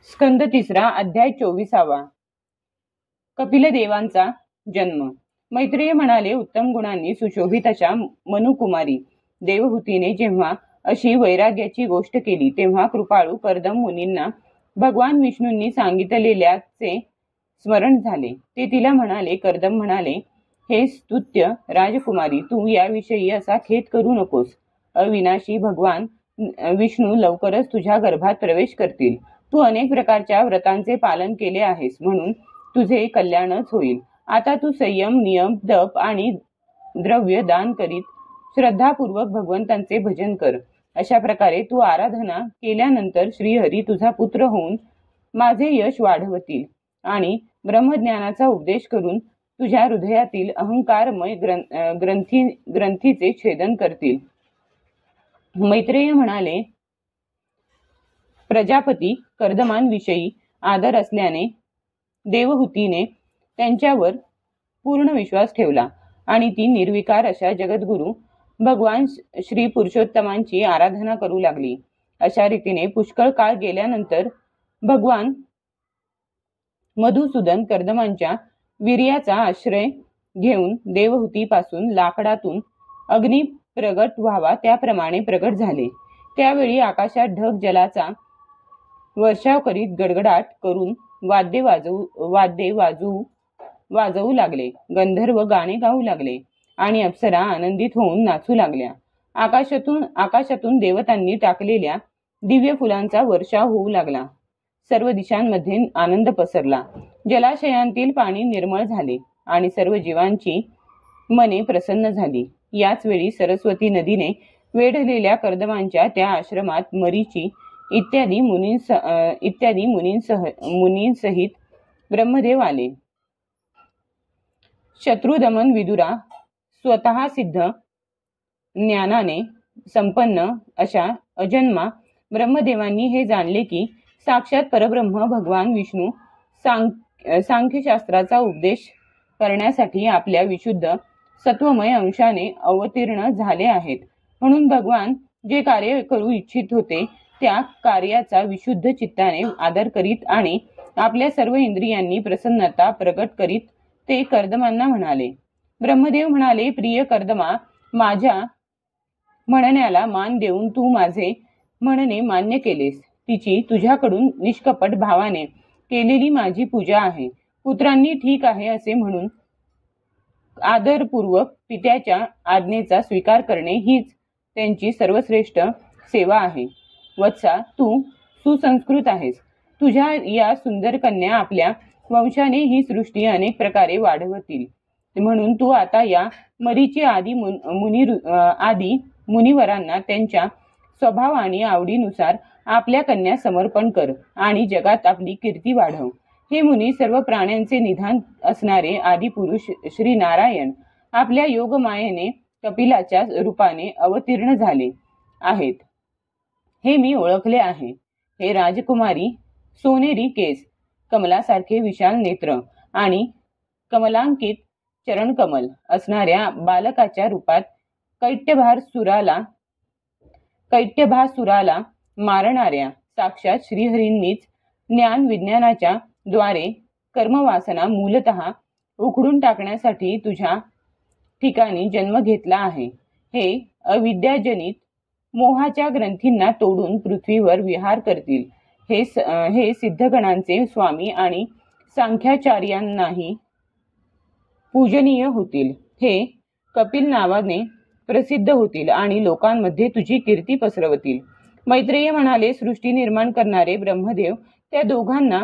स्कंद तिसरा अध्याय 24. कपिलदेवांचा जन्म. मैत्रेय म्हणाले, उत्तम गुणांनी सुशोभित अशा मनुकुमारी देवहूतीने जेव्हा अशी वैराग्याची गोष्ट केली तेव्हा कृपाळू कर्दम मुनींना भगवान विष्णूंनी सांगितलेल्याचे स्मरण झाले. ते तिला म्हणाले, कर्दम म्हणाले, हे स्तुत्य राजकुमारी, तू याविषयी असा खेद करू नकोस. अविनाशी भगवान विष्णू लवकरच तुझ्या गर्भात प्रवेश करतील. तू अनेक प्रकारच्या व्रतांचे पालन केले आहेस म्हणून तुझे कल्याणच होईल. आता तू संयम, नियम, तप आणि द्रव्य दान करीत श्रद्धापूर्वक भगवंतांचे भजन कर. अशा प्रकारे तू आराधना केल्यानंतर श्रीहरी तुझा पुत्र होऊन माझे यश वाढवतील आणि ब्रह्मज्ञानाचा उपदेश करून तुझ्या हृदयातील अहंकारमय ग्रंथीचे छेदन करतील. मैत्रेय म्हणाले, प्रजापती कर्दमांविषयी आदर असल्याने देवहूतीने त्यांच्यावर पूर्ण विश्वास ठेवला आणि ती निर्विकार अशा जगद्गुरु भगवान श्री पुरुषोत्तमांची आराधना करू लागली. अशा रीतीने पुष्कळ काळ गेल्यानंतर भगवान मधुसूदन कर्दमांच्या वीर्याचा आश्रय घेऊन देवहूतीपासून लाकडातून अग्नी प्रगट व्हावा त्याप्रमाणे प्रगट झाले. त्यावेळी आकाशात ढग जलाचा वर्षाव करीत गडगडाट करून वाद्ये वाजवू लागले. गंधर्व गाणे गाऊ लागले आणि अप्सरा आनंदित होऊन नाचू लागल्या. आकाशातून देवतांनी टाकलेल्या दिव्य फुलांचा वर्षाव होऊ लागला. सर्व दिशांमध्ये आनंद पसरला. जलाशयांतील पाणी निर्मळ झाले आणि सर्व जीवांची मने प्रसन्न झाली. याच वेळी सरस्वती नदीने वेढलेल्या कर्दमांच्या त्या आश्रमात मरीची इत्यादी मुनींसहित ब्रह्मदेव आले. शत्रुदमन विदुरा स्वतः सिद्ध ज्ञानाने संपन्न अशा अजन्मा ब्रह्मदेवांनी हे जाणले की साक्षात परब्रह्म भगवान विष्णू सांख्यशास्त्राचा उपदेश करण्यासाठी आपल्या विशुद्ध सत्वमय अंशाने अवतीर्ण झाले आहेत. म्हणून भगवान जे कार्य करू इच्छित होते त्या कार्याचा विशुद्ध चित्ताने आदर करीत आणि आपल्या सर्व इंद्रियांनी प्रसन्नता प्रकट करीत ते कर्दमांना म्हणाले. ब्रह्मदेव म्हणाले, प्रिय कर्दमा, माझ्या म्हणण्याला मान देऊन तू माझे म्हणणे मान्य केलेस. तिची तुझ्याकडून निष्कपट भावाने केलेली माझी पूजा आहे. पुत्रांनी ठीक आहे असे म्हणून आदरपूर्वक पित्याच्या आज्ञेचा स्वीकार करणे हीच त्यांची सर्वश्रेष्ठ सेवा आहे. वत्सा, तू सुसंस्कृत आहेस. तुझ्या या सुंदर कन्या आपल्या वंशाने ही सृष्टी अनेक प्रकारे वाढवतील. म्हणून तू आता या मरीची आदी मुनिवरांना त्यांच्या स्वभाव आणि आवडीनुसार आपल्या कन्या समर्पण कर आणि जगात आपली कीर्ती वाढव. हे मुनी सर्व प्राण्यांचे निधान असणारे आदिपुरुष श्री नारायण आपल्या योगमायेने कपिलाच्या रूपाने अवतीर्ण झाले आहेत हे मी ओळखले आहे. हे राजकुमारी, सोनेरी केस, कमलासारखे विशाल नेत्र आणि कमलांकित चरणकमल असणाऱ्या बालकाच्या रूपात कैट्यभासुराला मारणाऱ्या साक्षात श्रीहरींनीच ज्ञान विज्ञानाच्या द्वारे कर्मवासना मूलतः उखडून टाकण्यासाठी तुझ्या ठिकाणी जन्म घेतला आहे. हे अविद्याजनित मोहाच्या ग्रंथींना तोडून पृथ्वीवर विहार करतील. हे सिद्धगणांचे स्वामी आणि सांख्याचार्यांनाही पूजनीय होतील. हे कपिल नावाने प्रसिद्ध होतील आणि लोकांमध्ये तुझी कीर्ती पसरवतील. मैत्रेय म्हणाले, सृष्टी निर्माण करणारे ब्रह्मदेव त्या दोघांना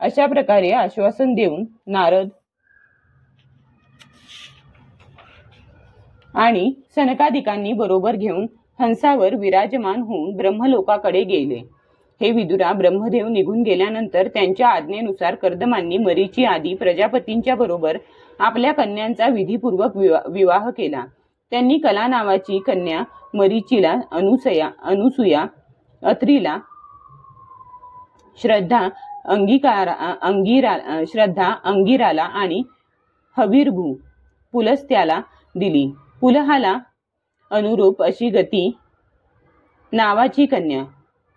अशा प्रकारे आश्वासन देऊन नारद आणि सनकादिकांनी बरोबर घेऊन हंसावर विराजमान होऊन ब्रह्मलोकाकडे गेले. हे विदुरा, ब्रह्मदेव निघून गेल्यानंतर त्यांच्या आज्ञेनुसार कर्दमांनी मरीची आदी प्रजापतींच्या बरोबर आपल्या कन्यांचा विधीपूर्वक विवाह केला. त्यांनी कला नावाची कन्या मरीचीला अनुसूया, अत्रीला श्रद्धा अंगिराला आणि हविर्भू पुलस्त्याला दिली. पुलहाला अनुरूप अशी गती नावाची कन्या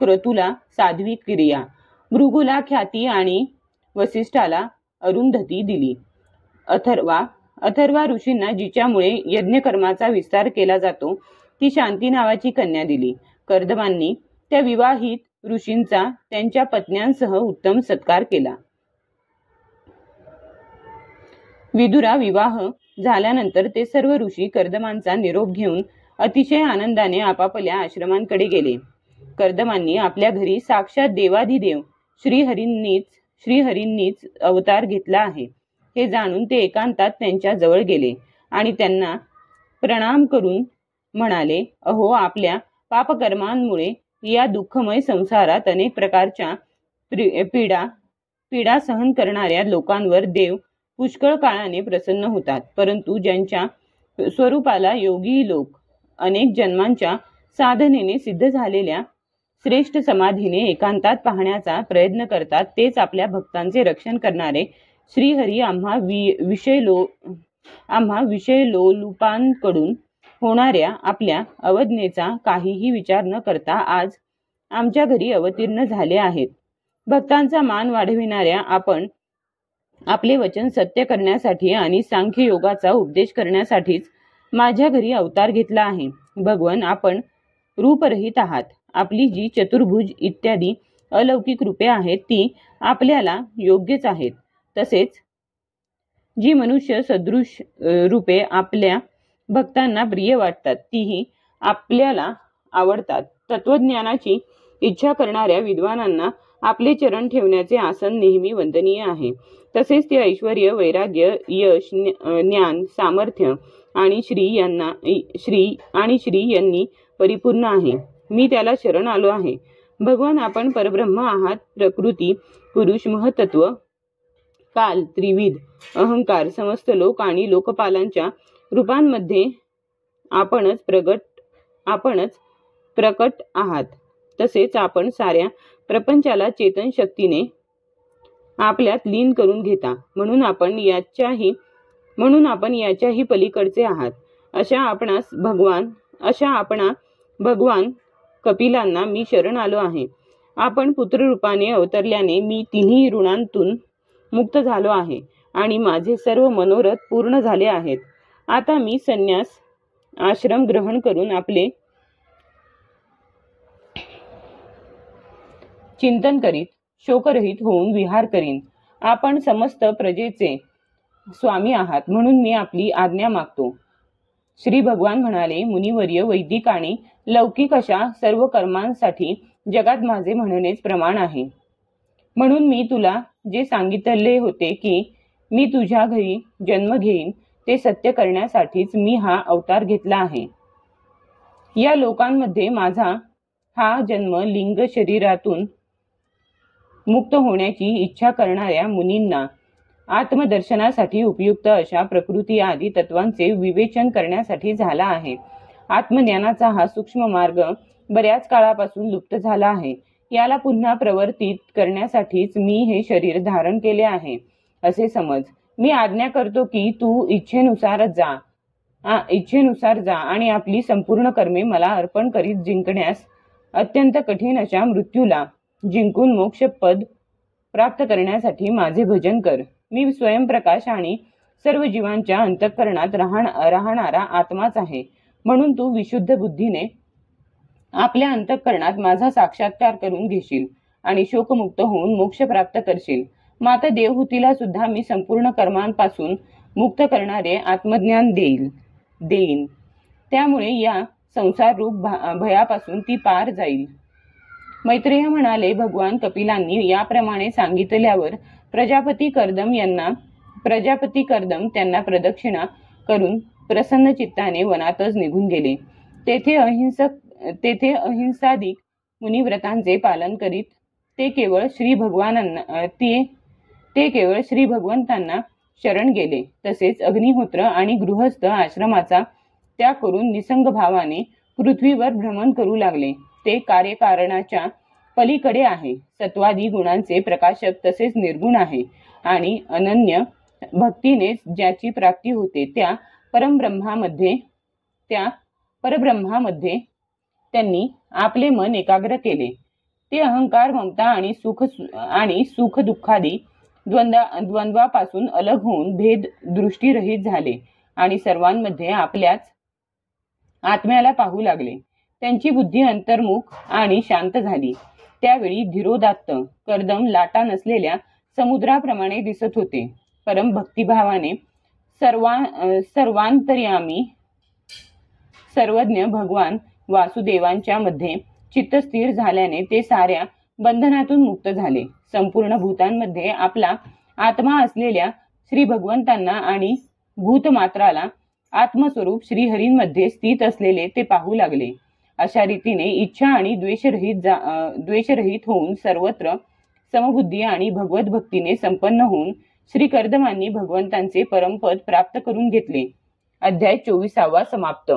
क्रतुला साध्वी क्रिया, भृगूला ख्याती आणि वसिष्ठाला अरुंधती दिली. अथर्वा ऋषींना जिच्यामुळे यज्ञकर्माचा विस्तार केला जातो ती शांती नावाची कन्या दिली. कर्दमांनी त्या विवाहित ऋषींचा त्यांच्या पत्न्यांसह उत्तम सत्कार केला. विदुरा विवाह झाल्यानंतर ते सर्व ऋषी कर्दमांचा निरोप घेऊन अतिशय आनंदाने आपापल्या आश्रमांकडे गेले. कर्दमांनी आपल्या घरी साक्षात देवाधिदेव श्रीहरींनीच अवतार घेतला आहे हे जाणून ते एकांतात त्यांच्या जवळ गेले आणि त्यांना प्रणाम करून म्हणाले, अहो, आपल्या पापकर्मांमुळे या दुःखमय संसारात अनेक प्रकारच्या पीडा सहन करणाऱ्या लोकांवर देव पुष्कळ काळाने प्रसन्न होतात, परंतु ज्यांच्या स्वरूपाला योगी लोक अनेक जन्मांच्या साधनेने सिद्ध झालेल्या श्रेष्ठ समाधीने एकांतात पाहण्याचा प्रयत्न करतात तेच आपल्या भक्तांचे रक्षण करणारे श्रीहरी आम्हा विषयलोलुपांकडून होणाऱ्या आपल्या अवज्ञेचा काहीही विचार न करता आज आमच्या घरी अवतीर्ण झाले आहेत. भक्तांचा मान वाढविणाऱ्या आपण आपले वचन सत्य करण्यासाठी आणि सांख्य योगाचा उपदेश करण्यासाठीच माझ्या घरी अवतार घेतला आहे. भगवन, आपण रूपरहित आहात. आपली जी चतुर्भुज इत्यादी अलौकिक रूपे आहेत ती आपल्याला योग्यच आहेत. तसेच जी मनुष्य सदृश रूपे आपल्या भक्तांना प्रिय वाटतात तीही आपल्याला आवडतात. तत्वज्ञानाची इच्छा करणाऱ्या विद्वानांना आपले चरण ठेवण्याचे आसन नेहमी वंदनीय आहे. तसेच ते ऐश्वर्य, वैराग्य, यश, ज्ञान, सामर्थ्य आणि श्री यांनी परिपूर्ण आहे. मी त्याला शरण आलो आहे. भगवान, आपण परब्रह्म आहात. प्रकृती, पुरुष, महतत्व, काल, त्रिविध, अहंकार, समस्त लोक आणि लोकपालांच्या रूपांमध्ये आपणच प्रकट आहात. तसेच आपण साऱ्या प्रपंचाला चेतन शक्तीने आपल्यात लीन करून घेता, म्हणून आपण याच्याही पलीकडचे आहात. अशा आपणा भगवान कपिलांना मी शरण आलो आहे. आपण पुत्ररूपाने अवतरल्याने मी तिन्ही ऋणांतून मुक्त झालो आहे आणि माझे सर्व मनोरथ पूर्ण झाले आहेत. आता मी संन्यास आश्रम ग्रहण करून आपले चिंतन करीत शोकरहित होऊन विहार करीन. आपण समस्त प्रजेचे स्वामी आहात, म्हणून मी आपली आज्ञा मागतो. श्री भगवान म्हणाले, मुनिवर्य, वैदिक आणि लौकिक अशा सर्व कर्मांसाठी जगात माझे म्हणणेच प्रमाण आहे. म्हणून मी तुला जे सांगितले होते की मी तुझ्या घरी जन्म घेईन ते सत्य करण्यासाठीच मी हा अवतार घेतला आहे. या लोकांमध्ये माझा हा जन्म लिंग शरीरातून मुक्त होण्याची इच्छा करणाऱ्या मुनींना आत्मदर्शनासाठी उपयुक्त अशा प्रकृती आदी तत्वांचे विवेचन करण्यासाठी झाला आहे. आत्मज्ञानाचा हा सूक्ष्म मार्ग बऱ्याच काळापासून लुप्त झाला आहे. याला पुन्हा प्रवर्तित करण्यासाठीच मी हे शरीर धारण केले आहे असे समज. मी आज्ञा करतो की तू इच्छेनुसार जा आणि आपली संपूर्ण कर्मे मला अर्पण करीत जिंकण्यास अत्यंत कठीण अशा मृत्यूला जिंकून मोक्षपद प्राप्त करण्यासाठी माझे भजन कर. मी स्वयंप्रकाश आणि सर्व जीवांच्या अंतःकरणात राहणारा आत्माच आहे. म्हणून तू विशुद्ध बुद्धीने आपल्या अंतःकरणात माझा साक्षात्कार करून घेशील आणि शोकमुक्त होऊन मोक्ष प्राप्त करशील. माता देवहूतीला सुद्धा मी संपूर्ण कर्मांपासून मुक्त करणारे आत्मज्ञान देईन. त्यामुळे या संसार रूप भयापासून ती पार जाईल. मैत्रेय म्हणाले, भगवान कपिलांनी याप्रमाणे सांगितल्यावर प्रजापती कर्दम त्यांना प्रदक्षिणा करून प्रसन्न चित्ताने वनातच निघून गेले. तेथे अहिंसादिक मुनिव्रतांचे पालन करीत ते केवळ श्री भगवंतांना शरण गेले. तसेच अग्निहोत्र आणि गृहस्थ आश्रमाचा त्याग करून निसंग भावाने पृथ्वीवर भ्रमण करू लागले. ते कार्यकारणाच्या पलीकडे आहे. सत्वादी गुणांचे प्रकाशक तसेच निर्गुण आहे आणि अनन्य भक्तीने ज्याची प्राप्ती होते त्या परब्रह्मामध्ये त्यांनी आपले मन एकाग्र केले. ते अहंकार, ममता आणि सुख दुःखादी द्वंद्वापासून अलग होऊन भेद दृष्टीरहित झाले आणि सर्वांमध्ये आपल्याच आत्म्याला पाहू लागले. त्यांची बुद्धी अंतर्मुख आणि शांत झाली. त्यावेळी धीरोदात्त कर्दम लाटा नसलेल्या समुद्राप्रमाणे दिसत होते. परम भक्तिभावाने सर्वांतर्यामी सर्वज्ञ भगवान वासुदेवांच्या मध्ये चित्त स्थिर झाल्याने ते साऱ्या बंधनातून मुक्त झाले. संपूर्ण भूतांमध्ये आपला आत्मा असलेल्या श्री भगवंतांना आणि भूतमात्राला आत्मस्वरूप श्रीहरींमध्ये स्थित असलेले ते पाहू लागले. अशा रीतीने इच्छा आणि द्वेषरहित होऊन सर्वत्र समबुद्धी आणि भगवत भक्तीने संपन्न होऊन श्री कर्दमांनी भगवंतांचे परमपद प्राप्त करून घेतले. अध्याय 24 समाप्त.